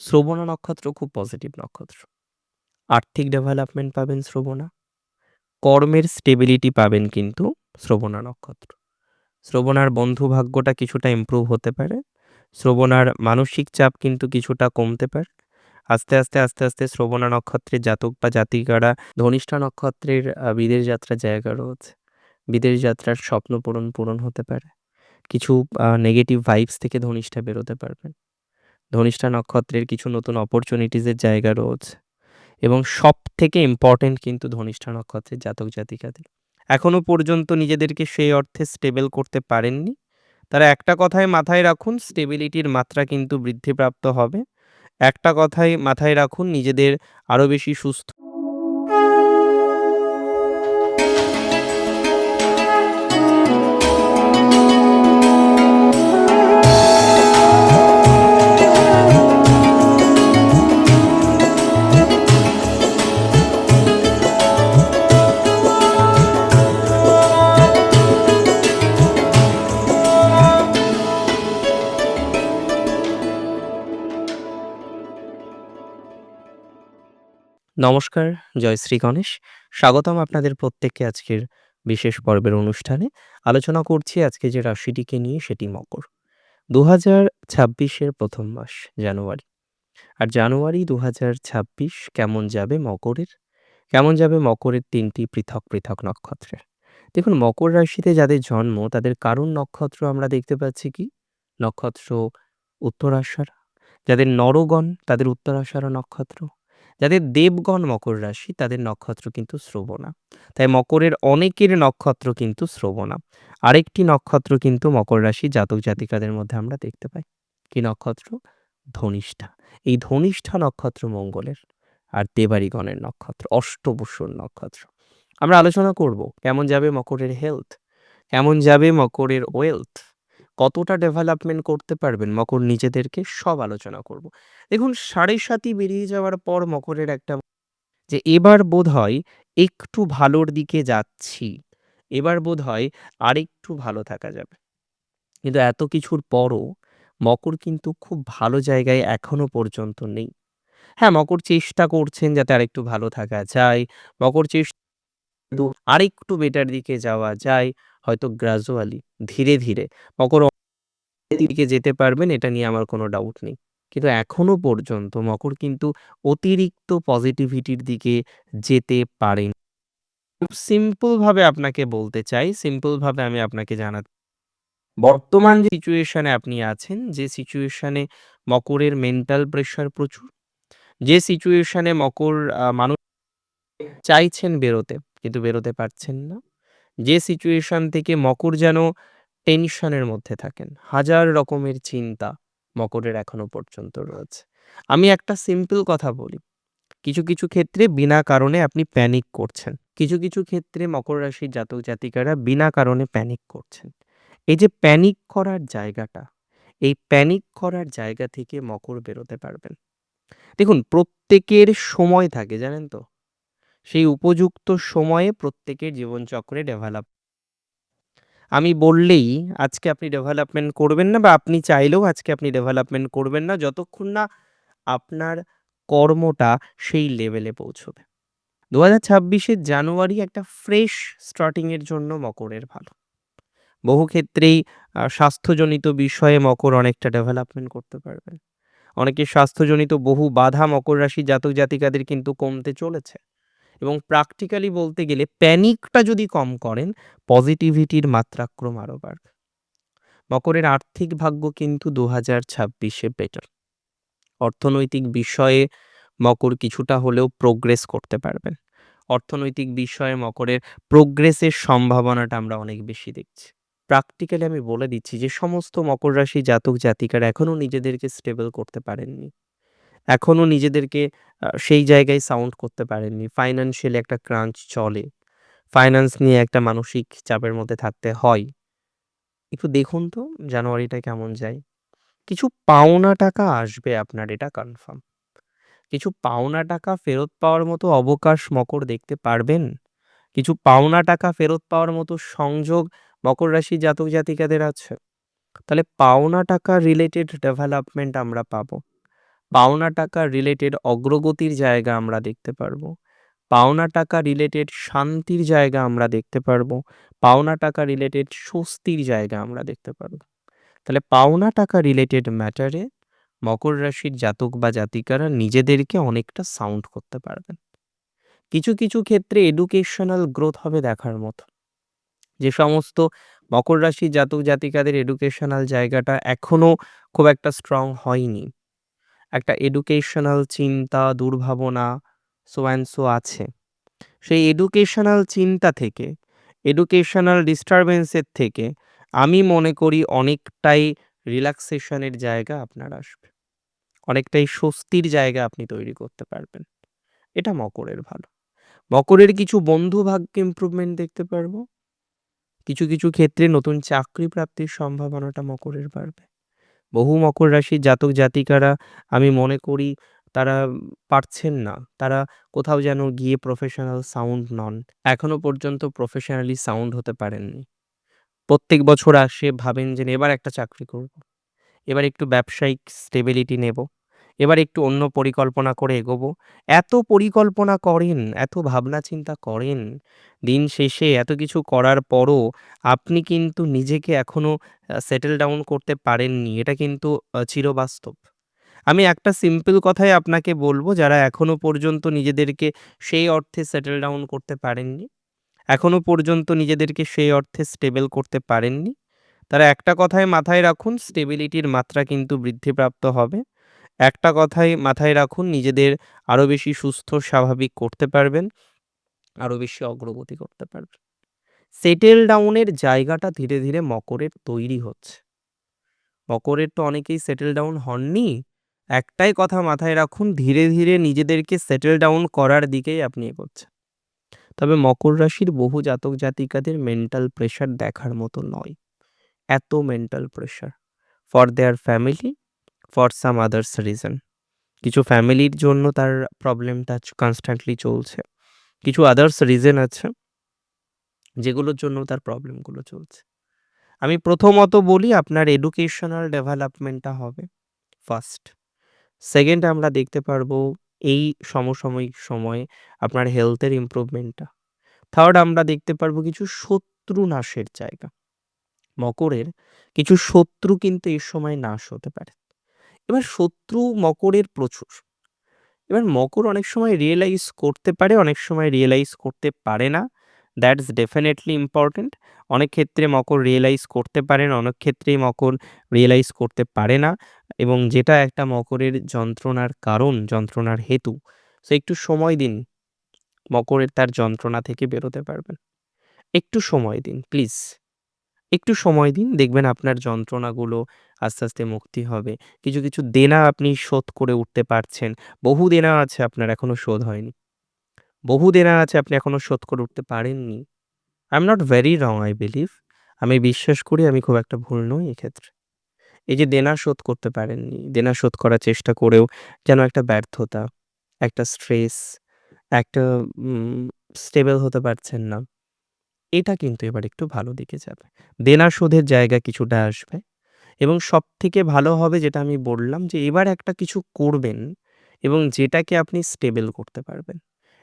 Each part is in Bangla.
শ্রবণা নক্ষত্র খুব পজিটিভ নক্ষত্র। আর্থিক ডেভেলপমেন্ট পাবেন শ্রবণা। কর্মের স্টেবিলিটি পাবেন কিন্তু শ্রবণা নক্ষত্র। শ্রবণার বন্ধু ভাগ্যটা কিছুটা ইমপ্রুভ হতে পারে। শ্রবণার মানসিক চাপ কিন্তু কিছুটা কমতে পারে। আস্তে আস্তে শ্রবণা নক্ষত্রের জাতক বা জাতিকারা ধনিষ্ঠা নক্ষত্রের বিদেশ যাত্রার জায়গা রয়েছে। বিদেশ যাত্রার স্বপ্ন পূরণ হতে পারে। কিছু নেগেটিভ ভাইবস থেকে ধনিষ্ঠা বেরোতে পারবেন। ধনিষ্ঠা নক্ষত্রের কিছু নতুন অপরচুনিটিসের জায়গা রয়েছে এবং সবথেকে ইম্পর্টেন্ট কিন্তু ধনিষ্ঠা নক্ষত্রের জাতক জাতিকাদের এখনো পর্যন্ত নিজেদেরকে সেই অর্থে স্টেবল করতে পারেননি। তারা একটা কথায় মাথায় রাখুন, স্টেবিলিটির মাত্রা কিন্তু বৃদ্ধিপ্রাপ্ত হবে। একটা কথাই মাথায় রাখুন, নিজেদের আরও বেশি সুস্থ নমস্কার, জয় শ্রী গণেশ। স্বাগতম আপনাদের প্রত্যেককে আজকের বিশেষ পর্বের অনুষ্ঠানে। আলোচনা করছি আজকে যে রাশিটিকে নিয়ে, সেটি মকর। 2026-এর প্রথম মাস জানুয়ারি। আর জানুয়ারি 2026 কেমন যাবে মকরের? কেমন যাবে মকরের ৩টি পৃথক পৃথক নক্ষত্রের? দেখুন, মকর রাশিতে যাদের জন্ম তাদের কারণ নক্ষত্র আমরা দেখতে পাচ্ছি কি? নক্ষত্র উত্তরাষাঢ়া। যাদের নরগণ তাদের উত্তরাষাঢ়া নক্ষত্র। যাদের দেবগণ মকর রাশি তাদের নক্ষত্র কিন্তু শ্রবণা। তাই মকরের অনেকের নক্ষত্র কিন্তু শ্রবণা। আরেকটি নক্ষত্র কিন্তু মকর রাশি জাতক জাতিকাদের মধ্যে আমরা দেখতে পাই। কি নক্ষত্র? ধনিষ্ঠা। এই ধনিষ্ঠা নক্ষত্র মঙ্গলের। আর দেবাড়িগণের নক্ষত্র, অষ্টবসুর নক্ষত্র। আমরা আলোচনা করব কেমন যাবে মকরের হেলথ, কেমন যাবে মকরের ওয়েলথ, কতটা ডেভেলপমেন্ট করতে পারবেন মকর নিজেদেরকে, সব আলোচনা করব। দেখুন, 7.5 বেরিয়ে যাওয়ার পর মকরের একটা যে এবার বোধহয় একটু ভালোর দিকে যাচ্ছি, এবার বোধহয় আরেকটু ভালো থাকা যাবে। কিন্তু এত কিছুর পরও মকর কিন্তু খুব ভালো জায়গায় এখনো পর্যন্ত নেই। হ্যাঁ, মকর চেষ্টা করছেন যাতে আরেকটু ভালো থাকা যায়। মকর চেষ্টা কিন্তু আরেকটু বেটার দিকে যাওয়া যায়। হয়তো গ্র্যাজুয়ালি, ধীরে ধীরে মকর দিকে যেতে পারবেন, এটা নিয়ে আমার কোনো ডাউট নেই। কিন্তু এখনো পর্যন্ত মকর কিন্তু অতিরিক্ত পজিটিভিটির দিকে যেতে পারেন। খুব সিম্পল ভাবে আপনাকে বলতে চাই, সিম্পল ভাবে আমি আপনাকে জানাতে বর্তমান যে সিচুয়েশনে আপনি আছেন, যে সিচুয়েশনে মকরের মেন্টাল প্রেশার প্রচুর, যে সিচুয়েশনে মকর মানুষ চাইছেন বেরোতে কিন্তু বেরোতে পারছেন না, যে সিচুয়েশন থেকে মকর যেন টেনশনের মধ্যে থাকেন, হাজার রকমের চিন্তা মকরের এখনো পর্যন্ত রয়েছে। আমি একটা সিম্পল কথা বলি, কিছু কিছু ক্ষেত্রে বিনা কারণে আপনি প্যানিক করছেন, কিছু কিছু ক্ষেত্রে মকর রাশির জাতক জাতিকারা বিনা কারণে প্যানিক করছেন। এই যে প্যানিক করার জায়গাটা, এই প্যানিক করার জায়গা থেকে মকর বেরোতে পারবেন। দেখুন, প্রত্যেকের সময় থাকে, জানেন তো? সেই উপযুক্ত সময়ে প্রত্যেকের জীবনচক্রে ডেভেলপ, আমি বললেই আজকে আপনি ডেভেলপমেন্ট করবেন না, বা আপনি চাইলেও আজকে আপনি ডেভেলপমেন্ট করবেন না, যতক্ষণ না আপনার কর্মটা সেই লেভেলে পৌঁছবে। 2026-এর জানুয়ারি একটা ফ্রেশ স্টার্টিংয়ের জন্য মকরের ভালো। বহু ক্ষেত্রেই স্বাস্থ্যজনিত বিষয়ে মকর অনেকটা ডেভেলপমেন্ট করতে পারবেন। অনেকের স্বাস্থ্যজনিত বহু বাধা মকর রাশি জাতক জাতিকাদের কিন্তু কমতে চলেছে। এবং প্র্যাকটিক্যালি বলতে গেলে প্যানিকটা যদি কম করেন, পজিটিভিটির মাত্রাক্রম আরও বাড়বে। মকরের আর্থিক ভাগ্য কিন্তু 2026-এ বেটার। অর্থনৈতিক বিষয়ে মকর কিছুটা হলেও প্রোগ্রেস করতে পারবেন। অর্থনৈতিক বিষয়ে মকরের প্রোগ্রেসের সম্ভাবনাটা আমরা অনেক বেশি দেখছি। প্র্যাকটিক্যালি আমি বলে দিচ্ছি, যে সমস্ত মকর রাশি জাতক জাতিকারা এখনও নিজেদেরকে স্টেবল করতে পারেননি, এখনও নিজেদেরকে সেই জায়গায় সাউন্ড করতে পারেননি, ফাইন্যান্সিয়ালি একটা ক্রাঞ্চ চলে, ফাইন্যান্স নিয়ে একটা মানসিক চাপের মধ্যে থাকতে হয়, একটু দেখুন তো জানুয়ারিটা কেমন যায়। কিছু পাওনা টাকা আসবে আপনার, এটা কনফার্ম। কিছু পাওনা টাকা ফেরত পাওয়ার মতো অবকাশ মকর দেখতে পারবেন। কিছু পাওনা টাকা ফেরত পাওয়ার মতো সংযোগ মকর রাশি জাতক জাতিকাদের আছে। তাহলে পাওনা টাকা রিলেটেড ডেভেলপমেন্ট আমরা পাবো। পাওনা টাকা রিলেটেড অগ্রগতির জায়গা আমরা দেখতে পারবো। পাওনা টাকা রিলেটেড শান্তির জায়গা আমরা দেখতে পারবো। পাওনা টাকা রিলেটেড স্বস্তির জায়গা আমরা দেখতে পারবো। তাহলে পাওনা টাকা রিলেটেড ম্যাটারে মকর রাশির জাতক বা জাতিকারা নিজেদেরকে অনেকটা সাউন্ড করতে পারবেন। কিছু কিছু ক্ষেত্রে এডুকেশনাল গ্রোথ হবে দেখার মতো। যে সমস্ত মকর রাশির জাতক জাতিকাদের এডুকেশনাল জায়গাটা এখনো খুব একটা স্ট্রং হয়নি, একটা এডুকেশনাল চিন্তা দুর্ভাবনা সো অ্যান্ড সো আছে, সেই এডুকেশনাল চিন্তা থেকে, এডুকেশনাল ডিস্টারবেন্সের থেকে আমি মনে করি অনেকটাই রিল্যাক্সেশনের জায়গা আপনার আসবে, অনেকটাই স্বস্তির জায়গা আপনি তৈরি করতে পারবেন। এটা মকরের ভালো। মকরের কিছু বন্ধু ভাগ্যে ইমপ্রুভমেন্ট দেখতে পারবো। কিছু কিছু ক্ষেত্রে নতুন চাকরি প্রাপ্তির সম্ভাবনাটা মকরের বাড়বে। বহু মকর রাশির জাতক জাতিকারা আমি মনে করি তারা পারছেন না, তারা কোথাও যেন গিয়ে প্রফেশনাল সাউন্ড নন, এখনো পর্যন্ত প্রফেশনালি সাউন্ড হতে পারেননি। প্রত্যেক বছর আসে ভাবেন যে এবার একটা চাকরি করব, এবার একটু ব্যবসায়িক স্টেবিলিটি নেব, এবার একটু অন্য পরিকল্পনা করে এগোবো। এত পরিকল্পনা করেন, এত ভাবনা চিন্তা করেন, দিন শেষে এত কিছু করার পরও আপনি কিন্তু নিজেকে এখনো সেটেল ডাউন করতে পারেননি। এটা কিন্তু চিরবাস্তব। আমি একটা সিম্পল কথাই আপনাকে বলব, যারা এখনো পর্যন্ত নিজেদেরকে সেই অর্থে সেটেল ডাউন করতে পারেননি, এখনো পর্যন্ত নিজেদেরকে সেই অর্থে স্টেবল করতে পারেননি, তারা একটা কথাই মাথায় রাখুন, স্টেবিলিটির মাত্রা কিন্তু বৃদ্ধিপ্রাপ্ত হবে। একটা কথাই মাথায় রাখুন, নিজেদের আরো বেশি সুস্থ স্বাভাবিক করতে পারবেন, আরো বেশি অগ্রগতি করতে পারবেন। সেটেল ডাউনের জায়গাটা ধীরে ধীরে মকরের তৈরি হচ্ছে। মকরের তো অনেকেই সেটেল ডাউন হননি। একটাই কথা মাথায় রাখুন, ধীরে ধীরে নিজেদেরকে সেটেল ডাউন করার দিকেই আপনি এগোচ্ছেন। তবে মকর রাশির বহু জাতক জাতিকাদের মেন্টাল প্রেশার দেখার মতো নয়। এত mental pressure for their family, for some others reason. কিছু ফ্যামিলির জন্য তার প্রবলেমটা কনস্ট্যান্টলি চলছে, কিছু আদার্স রিজন আছে যেগুলোর জন্য তার প্রবলেমগুলো চলছে। আমি প্রথমত বলি, আপনার এডুকেশনাল ডেভেলপমেন্টটা হবে ফার্স্ট। সেকেন্ড, আমরা দেখতে পারবো এই সমসাময়িক সময়ে আপনার হেলথের ইমপ্রুভমেন্টটা। থার্ড, আমরা দেখতে পারবো কিছু শত্রু নাশের জায়গা। মকরের কিছু শত্রু কিন্তু এই সময় নাশ হতে পারে। এবার শত্রু মকরের প্রচুর। এবার মকর অনেক সময় রিয়েলাইজ করতে পারে, অনেক সময় রিয়েলাইজ করতে পারে না। That's definitely important. অনেক ক্ষেত্রে মকর রিয়েলাইজ করতে পারেন, অনেক ক্ষেত্রেই মকর রিয়েলাইজ করতে পারে না, এবং যেটা একটা মকরের যন্ত্রণার কারণ, যন্ত্রণার হেতু। সো একটু সময় দিন, মকরের তার যন্ত্রণা থেকে বেরোতে পারবেন। একটু সময় দিন প্লিজ, একটু সময় দিন, দেখবেন আপনার যন্ত্রণাগুলো আস্তে আস্তে মুক্তি হবে। কিছু কিছু দেনা আপনি শোধ করে উঠতে পারছেন। বহু দেনা আছে আপনার এখনো শোধ হয়নি। বহু দেনা আছে আপনি এখনো শোধ করে উঠতে পারেননি। I am not very wrong I believe. আমি বিশ্বাস করি আমি খুব একটা ভুল নই এক্ষেত্রে। এই যে দেনা শোধ করতে পারেননি, দেনা শোধ করার চেষ্টা করেও যেন একটা ব্যর্থতা, একটা স্ট্রেস, একটা স্টেবল হতে পারছেন না। এটা কিন্তু এবার একটু ভালো দিকে যাবে। দেনা শোধের জায়গা কিছুটা আসবে, এবং সবথেকে ভালো হবে যেটা আমি বললাম, যে এবার একটা কিছু করবেন এবং যেটাকে আপনি স্টেবল করতে পারবেন।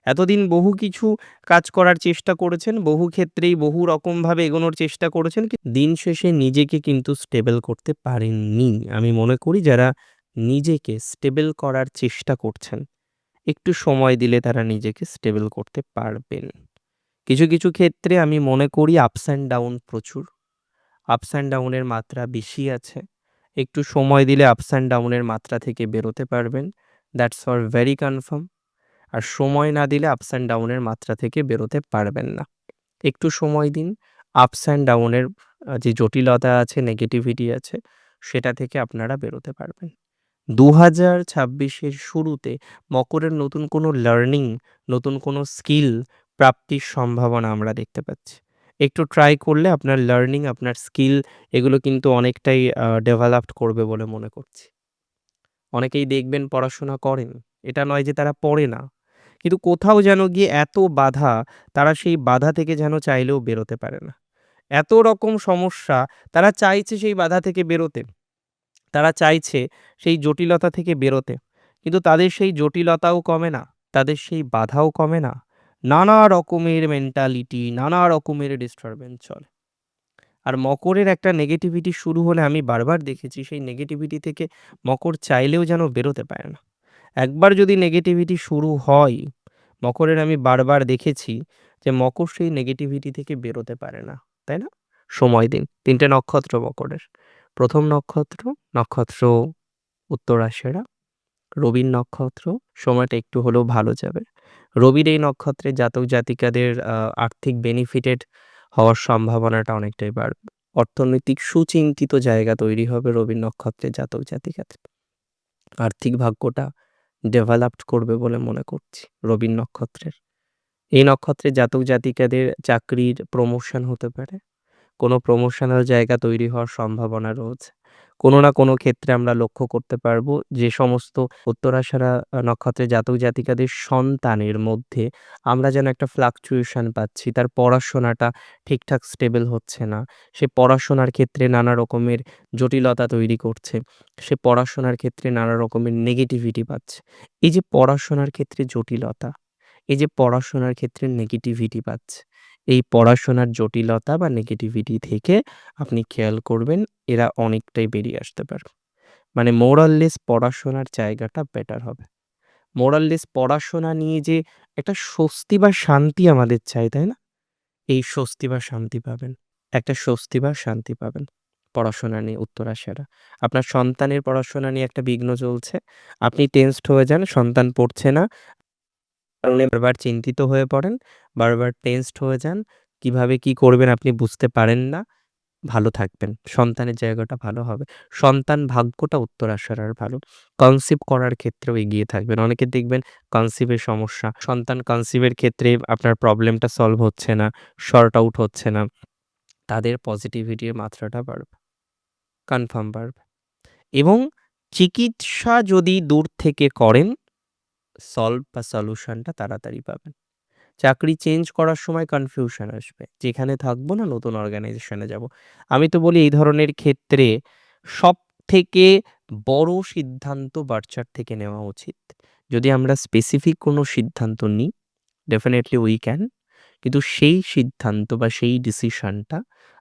এতদিন বহু কিছু কাজ করার চেষ্টা করেছেন, বহু ক্ষেত্রেই বহু রকমভাবে এগোনোর চেষ্টা করেছেন, দিন শেষে নিজেকে কিন্তু স্টেবল করতে পারেননি। আমি মনে করি যারা নিজেকে স্টেবল করার চেষ্টা করছেন, একটু সময় দিলে তারা নিজেকে স্টেবল করতে পারবেন। কিছু কিছু ক্ষেত্রে আমি মনে করি আপস অ্যান্ড ডাউন প্রচুর, আপস অ্যান্ড ডাউনের মাত্রা বেশি আছে। একটু সময় দিলে আপস অ্যান্ড ডাউনের মাত্রা থেকে বেরোতে পারবেন, দ্যাটস ফর ভেরি কনফার্ম। আর সময় না দিলে আপস অ্যান্ড ডাউনের মাত্রা থেকে বেরোতে পারবেন না। একটু সময় দিন, আপস অ্যান্ড ডাউনের যে জটিলতা আছে, নেগেটিভিটি আছে, সেটা থেকে আপনারা বেরোতে পারবেন। ২০২৬-এর শুরুতে মকরের নতুন কোনো লার্নিং, নতুন কোনো স্কিল প্রাপ্তির সম্ভাবনা আমরা দেখতে পাচ্ছি। একটু ট্রাই করলে আপনার লার্নিং, আপনার স্কিল, এগুলো কিন্তু অনেকটাই ডেভেলপড করবে বলে মনে করছি। অনেকেই দেখবেন পড়াশোনা করেন, এটা নয় যে তারা পড়ে না। কিন্তু কোথাও যেন গিয়ে এত বাধা, তারা সেই বাধা থেকে যেন চাইলেও বেরোতে পারে না। এত রকম সমস্যা, তারা চাইছে সেই বাধা থেকে বেরোতে। তারা চাইছে সেই জটিলতা থেকে বেরোতে। কিন্তু তাদের সেই জটিলতাও কমে না, তাদের সেই বাধাও কমে না। নানা রকমের মেন্টালিটি, নানা রকমের ডিস্টার্বেন্স চলে। আর মকরের একটা নেগেটিভিটি শুরু হলে আমি বারবার দেখেছি সেই নেগেটিভিটি থেকে মকর চাইলেও যেন বেরোতে পারে না। একবার যদি নেগেটিভিটি শুরু হয়, মকরের আমি বারবার দেখেছি যে মকর সেই নেগেটিভিটি থেকে বেরোতে পারে না। তাই না? সময় দিন। ৩ টে নক্ষত্র মকরের। ১ম নক্ষত্র উত্তরাষাঢ়া, রবির নক্ষত্র, সময়টা একটু হলেও ভালো যাবে। রবির এই নক্ষত্রে জাতক জাতিকাদের আর্থিক বেনিফিটেড হওয়ার সম্ভাবনাটা অনেকটাই বাড়বে। অর্থনৈতিক সুচিন্তিত জায়গা তৈরি হবে রবির নক্ষত্রে জাতক জাতিকাদের। আর্থিক ভাগ্যটা ডেভেলপড করবে বলে মনে করছি রবির নক্ষত্রের। এই নক্ষত্রে জাতক জাতিকাদের চাকরির প্রমোশন হতে পারে। কোনো প্রমোশনাল জায়গা তৈরি হওয়ার সম্ভাবনা রয়েছে। কোনো না কোনো ক্ষেত্রে আমরা লক্ষ্য করতে পারবো যে সমস্ত উত্তরাষাঢ়া নক্ষত্রের জাতক জাতিকাদের সন্তানের মধ্যে আমরা যেন একটা ফ্লাকচুয়েশন পাচ্ছি। তার পড়াশোনাটা ঠিকঠাক স্টেবল হচ্ছে না। সে পড়াশোনার ক্ষেত্রে নানা রকমের জটিলতা তৈরি করছে। সে পড়াশোনার ক্ষেত্রে নানা রকমের নেগেটিভিটি পাচ্ছে। এই যে পড়াশোনার ক্ষেত্রে জটিলতা, এই যে পড়াশোনার ক্ষেত্রে নেগেটিভিটি পাচ্ছে, এই পড়াশোনার জটিলতা বা নেগেটিভিটি থেকে আপনি খেয়াল করবেন এরা অনেকটাই বেরিয়ে আসতে পারবে। মানে মোরাললেস পড়াশোনার জায়গাটা বেটার হবে। মোরাললেস পড়াশোনা নিয়ে যে একটা স্বস্তি বা শান্তি আমাদের চাই, তাই না? এই স্বস্তি বা শান্তি পাবেন। একটা স্বস্তি বা শান্তি পাবেন পড়াশোনা নিয়ে উত্তরাষাঢ়া। আপনার সন্তানের পড়াশোনা নিয়ে একটা বিঘ্ন চলছে। আপনি টেনসড হয়ে যান, সন্তান পড়ছে না। কারণে বারবার চিন্তিত হয়ে পড়েন, বারবার টেনসড হয়ে যান। কিভাবে কি করবেন আপনি বুঝতে পারেন না। ভালো থাকবেন। সন্তানের জায়গাটা ভালো হবে। সন্তান ভাগ্যটা উত্তরাষাঢ়ার ভালো। কনসিভ করার ক্ষেত্রেও এগিয়ে থাকবেন। অনেকের দেখবেন কনসিভ এর সমস্যা। সন্তান কনসিভ এর ক্ষেত্রে আপনার প্রবলেমটা সলভ হচ্ছে না, সর্ট আউট হচ্ছে না। তাদের পজিটিভিটির মাত্রাটা বাড়বে। কনফার্ম বাড়বে। এবং চিকিৎসা যদি দূর থেকে করেন, সলভ বা সলিউশনটা তাড়াতাড়ি পাবেন। চাকরি চেঞ্জ করার সময় কনফিউশন আসবে। যেখানে থাকবো না নতুন অর্গানাইজেশনে যাব। আমি তো বলি এই ধরনের ক্ষেত্রে সবথেকে বড় সিদ্ধান্ত বার্চার থেকে নেওয়া উচিত। যদি আমরা স্পেসিফিক কোনো সিদ্ধান্ত নিই, ডেফিনিটলি উই ক্যান। কিন্তু সেই সিদ্ধান্ত বা সেই ডিসিশনটা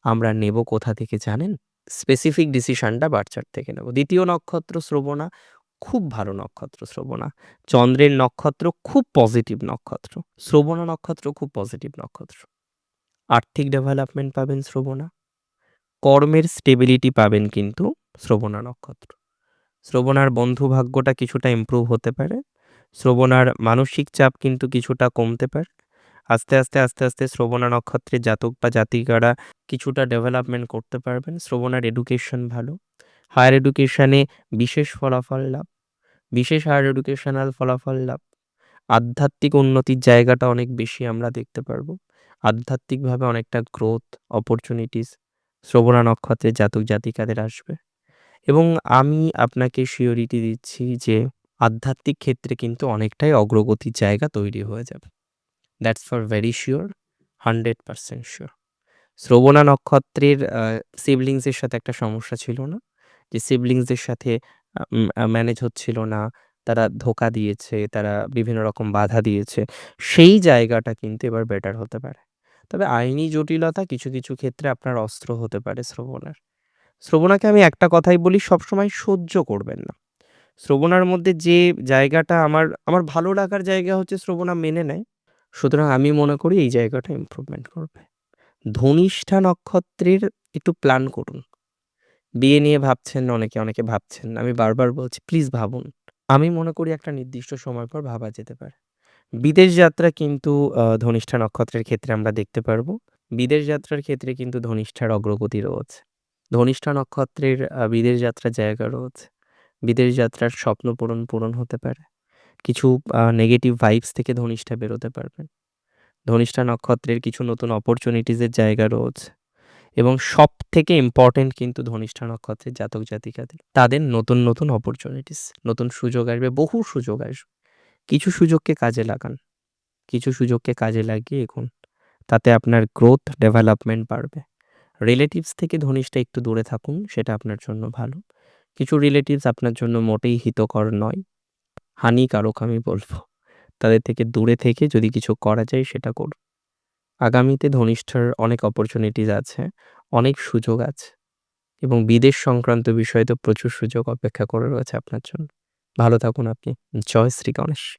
আমরা নেব কোথা থেকে জানেন? স্পেসিফিক ডিসিশনটা বার্চার থেকে নেব। ২য় নক্ষত্র শ্রবণা, খুব ভালো নক্ষত্র শ্রবণা। চন্দ্রের নক্ষত্র, খুব পজিটিভ নক্ষত্র। শ্রবণা নক্ষত্র খুব পজিটিভ নক্ষত্র। আর্থিক ডেভেলপমেন্ট পাবেন শ্রবণা। কর্মের স্টেবিলিটি পাবেন কিন্তু শ্রবণা নক্ষত্র। শ্রবণার বন্ধু ভাগ্যটা কিছুটা ইমপ্রুভ হতে পারে। শ্রবণার মানসিক চাপ কিন্তু কিছুটা কমতে পারে। আস্তে আস্তে শ্রবণা নক্ষত্রের জাতক বা জাতিকারা কিছুটা ডেভেলপমেন্ট করতে পারবেন। শ্রবণার এডুকেশন ভালো। হায়ার এডুকেশনে বিশেষ ফলাফল লাভ, বিশেষ হায়ার এডুকেশনাল ফলাফল লাভ। আধ্যাত্মিক উন্নতির জায়গাটা অনেক বেশি আমরা দেখতে পারবো। আধ্যাত্মিকভাবে অনেকটা গ্রোথ, অপরচুনিটিস শ্রবণা নক্ষত্রের জাতক জাতিকাদের আসবে। এবং আমি আপনাকে সিওরিটি দিচ্ছি যে আধ্যাত্মিক ক্ষেত্রে কিন্তু অনেকটাই অগ্রগতির জায়গা তৈরি হয়ে যাবে। That's for very sure, 100% sure. Shravana নক্ষত্রের সিবলিংসের সাথে একটা সমস্যা ছিল না? যে সিবলিংসদের সাথে ম্যানেজ হচ্ছিল না, তারা ধোঁকা দিয়েছে, তারা বিভিন্ন রকম বাধা দিয়েছে। সেই জায়গাটা কিন্তু এবার বেটার হতে পারে। তবে আইনি জটিলতা কিছু ক্ষেত্রে আপনার অস্ত্র হতে পারে শ্রবণার। শ্রবণাকে আমি একটা কথাই বলি, সবসময় সহ্য করবেন না। শ্রবণার মধ্যে যে জায়গাটা আমার ভালো লাগার জায়গা হচ্ছে শ্রবণা মেনে নেয়। সুতরাং আমি মনে করি এই জায়গাটা ইমপ্রুভমেন্ট করবে। ধনিষ্ঠা নক্ষত্রের একটু প্ল্যান করুন। বিয়ে নিয়ে ভাবছেন অনেকে ভাবছেন। আমি বারবার বলছি প্লিজ ভাবুন। আমি মনে করি একটা নির্দিষ্ট সময় পর ভাবা যেতে পারে। বিদেশ যাত্রা কিন্তু ধনিষ্ঠা নক্ষত্রের ক্ষেত্রে আমরা দেখতে পারবো। বিদেশ যাত্রার ক্ষেত্রে কিন্তু ধনিষ্ঠার অগ্রগতি রয়েছে। ধনিষ্ঠা নক্ষত্রের বিদেশ যাত্রার জায়গা রয়েছে। বিদেশ যাত্রার স্বপ্ন পূরণ হতে পারে। কিছু নেগেটিভ ভাইবস থেকে ধনিষ্ঠা বেরোতে পারবেন। ধনিষ্ঠা নক্ষত্রের কিছু নতুন অপরচুনিটিসের জায়গা রয়েছে। এবং সবথেকে ইম্পর্টেন্ট কিন্তু ধনিষ্ঠা নক্ষত্রের জাতক জাতিকাদের। তাদের নতুন অপরচুনিটিস, নতুন সুযোগ আসবে, বহু সুযোগ আসবে। কিছু সুযোগকে কাজে লাগান। কিছু সুযোগকে কাজে লাগিয়ে এগোন। তাতে আপনার গ্রোথ, ডেভেলপমেন্ট বাড়বে। রিলেটিভস থেকে ধনিষ্ঠা একটু দূরে থাকুন, সেটা আপনার জন্য ভালো। কিছু রিলেটিভস আপনার জন্য মোটেই হিতকর নয়। হানিকারক আমি বলব। তাদের থেকে দূরে থেকে যদি কিছু করা যায় সেটা করুন। আগামীতে ধনিষ্ঠার অনেক অপরচুনিটিস আছে, অনেক সুযোগ আছে এবং বিদেশ সংক্রান্ত বিষয়ে তো প্রচুর সুযোগ অপেক্ষা করে রয়েছে আপনার জন্য। ভালো থাকুন আপনি। জয় শ্রী গণেশ।